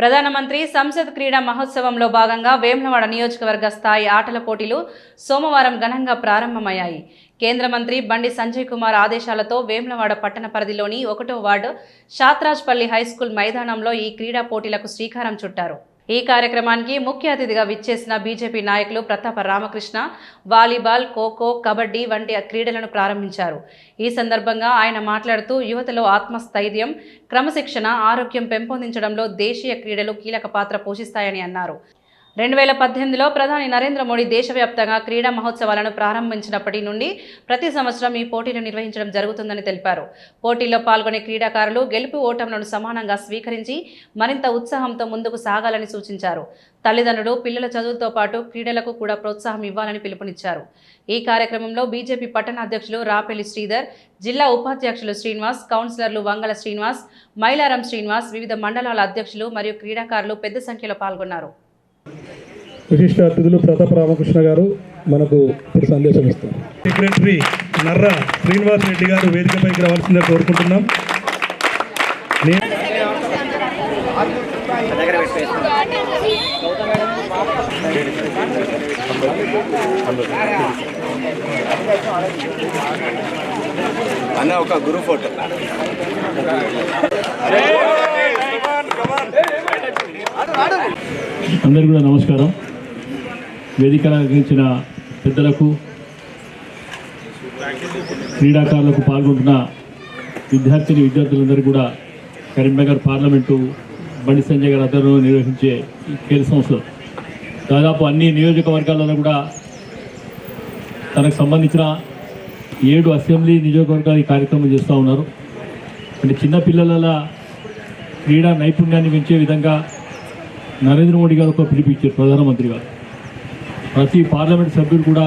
ప్రధానమంత్రి సంసద్ క్రీడా మహోత్సవంలో భాగంగా వేములవాడ నియోజకవర్గ స్థాయి ఆటల పోటీలు సోమవారం ఘనంగా ప్రారంభమయ్యాయి. కేంద్ర మంత్రి బండి సంజయ్ కుమార్ ఆదేశాలతో వేములవాడ పట్టణ పరిధిలోని 1వ వార్డు షాత్రాజ్పల్లి హైస్కూల్ మైదానంలో ఈ క్రీడా పోటీలకు శ్రీకారం చుట్టారు. ఈ కార్యక్రమానికి ముఖ్య అతిథిగా విచ్చేసిన బీజేపీ నాయకులు ప్రతాప రామకృష్ణ వాలీబాల్, ఖోఖో, కబడ్డీ వంటి క్రీడలను ప్రారంభించారు. ఈ సందర్భంగా ఆయన మాట్లాడుతూ యువతలో ఆత్మస్థైర్యం, క్రమశిక్షణ, ఆరోగ్యం పెంపొందించడంలో దేశీయ క్రీడలు కీలక పాత్ర పోషిస్తాయని అన్నారు. 2018లో ప్రధాని నరేంద్ర మోడీ దేశవ్యాప్తంగా క్రీడా మహోత్సవాలను ప్రారంభించినప్పటి నుండి ప్రతి సంవత్సరం ఈ పోటీలు నిర్వహించడం జరుగుతుందని తెలిపారు. పోటీల్లో పాల్గొనే క్రీడాకారులు గెలుపు ఓటములను సమానంగా స్వీకరించి మరింత ఉత్సాహంతో ముందుకు సాగాలని సూచించారు. తల్లిదండ్రులు పిల్లల చదువుతో పాటు క్రీడలకు కూడా ప్రోత్సాహం ఇవ్వాలని పిలుపునిచ్చారు. ఈ కార్యక్రమంలో బీజేపీ పట్టణ అధ్యక్షులు రాపెల్లి శ్రీధర్, జిల్లా ఉపాధ్యక్షులు శ్రీనివాస్, కౌన్సిలర్లు వంగల శ్రీనివాస్, మైలారం శ్రీనివాస్, వివిధ మండలాల అధ్యక్షులు మరియు క్రీడాకారులు పెద్ద సంఖ్యలో పాల్గొన్నారు. విశిష్ట అతిథులు ప్రతాప రామకృష్ణ గారు మనకు ఇప్పుడు సందేశం ఇస్తారు. సెక్రటరీ నర్రా శ్రీనివాస్ రెడ్డి గారు వేదికపైకి రావాల్సిందిగా కోరుకుంటున్నాం. అన్న ఒక గురు ఫోటో. అందరికీ కూడా నమస్కారం. వేదిక అలంకరించిన పెద్దలకు, క్రీడాకారులకు, పాల్గొంటున్న విద్యార్థులందరికీ కూడా కరీంనగర్ పార్లమెంటు బండి సంజయ్ గారి ఆధ్వర్యంలో నిర్వహించే ఈ ఖేల్ సంస్థ దాదాపు అన్ని నియోజకవర్గాలలో కూడా తనకు సంబంధించిన 7 అసెంబ్లీ నియోజకవర్గాలు ఈ కార్యక్రమం చేస్తూ ఉన్నారు. అంటే చిన్నపిల్లల క్రీడా నైపుణ్యాన్ని పెంచే విధంగా నరేంద్ర మోడీ గారు ఒక పిలిపించారు. ప్రధానమంత్రి గారు ప్రతి పార్లమెంట్ సభ్యులు కూడా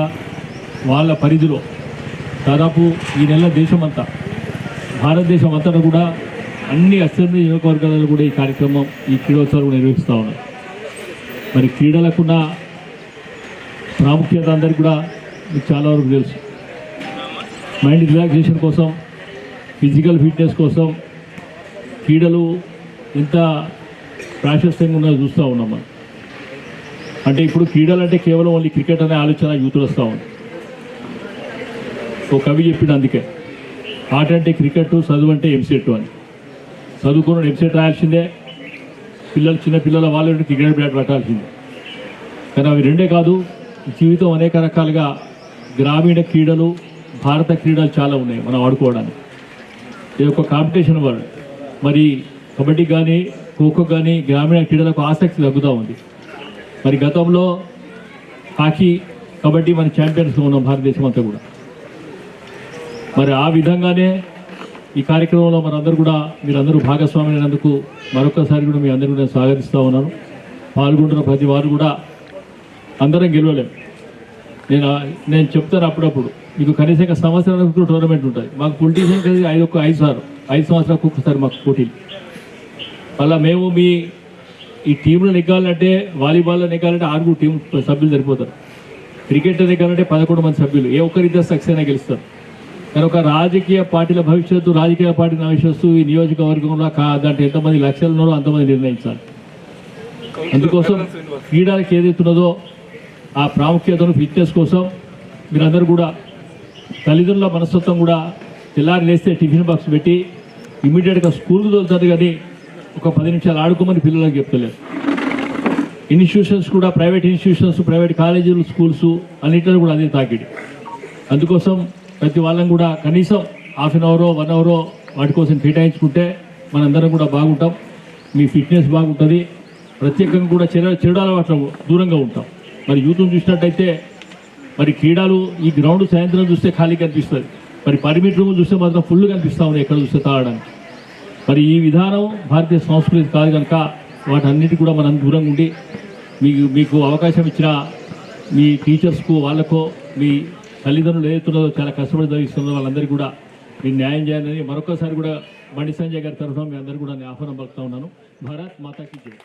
వాళ్ళ పరిధిలో దాదాపు ఈ నెల దేశమంతా, భారతదేశం అంతా కూడా అన్ని అసెంబ్లీ నియోజకవర్గాలలో కూడా ఈ కార్యక్రమం, ఈ క్రీడోత్సవాలు నిర్వహిస్తూ ఉన్నారు. మరి క్రీడలకున్న ప్రాముఖ్యత అందరికీ కూడా మీకు చాలా వరకు తెలుసు. మైండ్ రిలాక్సేషన్ కోసం, ఫిజికల్ ఫిట్నెస్ కోసం క్రీడలు ఎంత ప్రాశస్త్యంగా ఉన్నది చూస్తూ ఉన్నాం మనం. అంటే ఇప్పుడు క్రీడలు అంటే కేవలం ఓన్లీ క్రికెట్ అనే ఆలోచన యూతులు వస్తూ ఉంది. ఓ కవి చెప్పిండు అందుకే, ఆట అంటే క్రికెట్, చదువు అంటే ఎంసెట్ అని. చదువుకున్న ఎంసెట్ రాయాల్సిందే, చిన్నపిల్లల వాళ్ళు క్రికెట్ బ్యాట్ పట్టాల్సిందే. కానీ అవి రెండే కాదు, జీవితం అనేక రకాలుగా గ్రామీణ క్రీడలు, భారత క్రీడలు చాలా ఉన్నాయి మనం ఆడుకోవడానికి. ఇది ఒక కాంపిటీషన్ వరల్డ్. మరి కబడ్డీ కానీ, ఖోఖో కానీ గ్రామీణ క్రీడలకు ఆసక్తి తగ్గుతూ ఉంది. మరి గతంలో హాకీ, కబడ్డీ మన ఛాంపియన్స్గా ఉన్నాం భారతదేశం అంతా కూడా. మరి ఆ విధంగానే ఈ కార్యక్రమంలో మీరందరూ భాగస్వామి అయినందుకు మరొకసారి కూడా మీ అందరూ కూడా స్వాగతిస్తూ ఉన్నాను. పాల్గొంటున్న ప్రతి వారు కూడా అందరం గెలవలేము. నేను చెప్తాను అప్పుడప్పుడు, మీకు కనీసంగా సంవత్సరాలకు టోర్నమెంట్ ఉంటుంది. మాకు పొలిటీషియన్ కలిసి 5 సంవత్సరాలకు ఒకసారి మాకు పోటీలు. అలా మేము ఈ టీంలో నెగ్గాలంటే, వాలీబాల్లో నెగ్గాలంటే 6 టీం సభ్యులు సరిపోతారు. క్రికెట్ నెగ్గాలంటే 11 మంది సభ్యులు. ఏ ఒక్కరిద్దరు సక్సెస్ అయినా గెలుస్తారు. కానీ ఒక రాజకీయ పార్టీల భవిష్యత్తు, రాజకీయ పార్టీ భవిష్యత్తు ఈ నియోజకవర్గంలో దాంట్లో ఎంతమంది లక్షలు ఉన్నారో అంతమంది నిర్ణయించాలి. అందుకోసం క్రీడలకు ఏదైతున్నదో ఆ ప్రాముఖ్యతను, ఫిట్నెస్ కోసం మీరందరూ కూడా తల్లిదండ్రుల మనస్తత్వం కూడా తెల్లారి లేస్తే టిఫిన్ బాక్స్ పెట్టి ఇమీడియట్గా స్కూల్కి తోలుతారు. కానీ ఒక 10 నిమిషాలు ఆడుకోమని పిల్లలకు చెప్తలేరు. ఇన్స్టిట్యూషన్స్ కూడా, ప్రైవేట్ ఇన్స్టిట్యూషన్స్, ప్రైవేట్ కాలేజీలు, స్కూల్స్ అన్నింటిలో కూడా అదే తాకిడి. అందుకోసం ప్రతి వాళ్ళని కూడా కనీసం ½ అవరో 1 అవరో వాటి కోసం కేటాయించుకుంటే మనందరం కూడా బాగుంటాం. మీ ఫిట్నెస్ బాగుంటుంది. ప్రత్యేకంగా కూడా చెడు అలవాట్ల దూరంగా ఉంటాం. మరి యూత్ను చూసినట్టయితే మరి క్రీడలు ఈ గ్రౌండ్ సాయంత్రం చూస్తే ఖాళీ కనిపిస్తుంది. మరి పర్మిట్ రూమ్ చూస్తే మాత్రం ఫుల్ కనిపిస్తూ ఉన్నాయి ఎక్కడ చూస్తే తాగడానికి. మరి ఈ విధానం భారతీయ సంస్కృతి కాదు కనుక వాటన్నిటి కూడా మనం దూరంగా ఉండి మీకు అవకాశం ఇచ్చిన మీ టీచర్స్కు, వాళ్ళకో, మీ తల్లిదండ్రులు ఏదైతున్నదో చాలా కష్టపడి చదివిస్తున్నదో వాళ్ళందరికీ కూడా మీరు న్యాయం చేయాలని మరొకసారి కూడా బండి సంజయ్ గారి తరఫున మీ అందరూ కూడా నేను ఆహ్వానం పలుకుతా ఉన్నాను. భారత్ మాతాకి జై.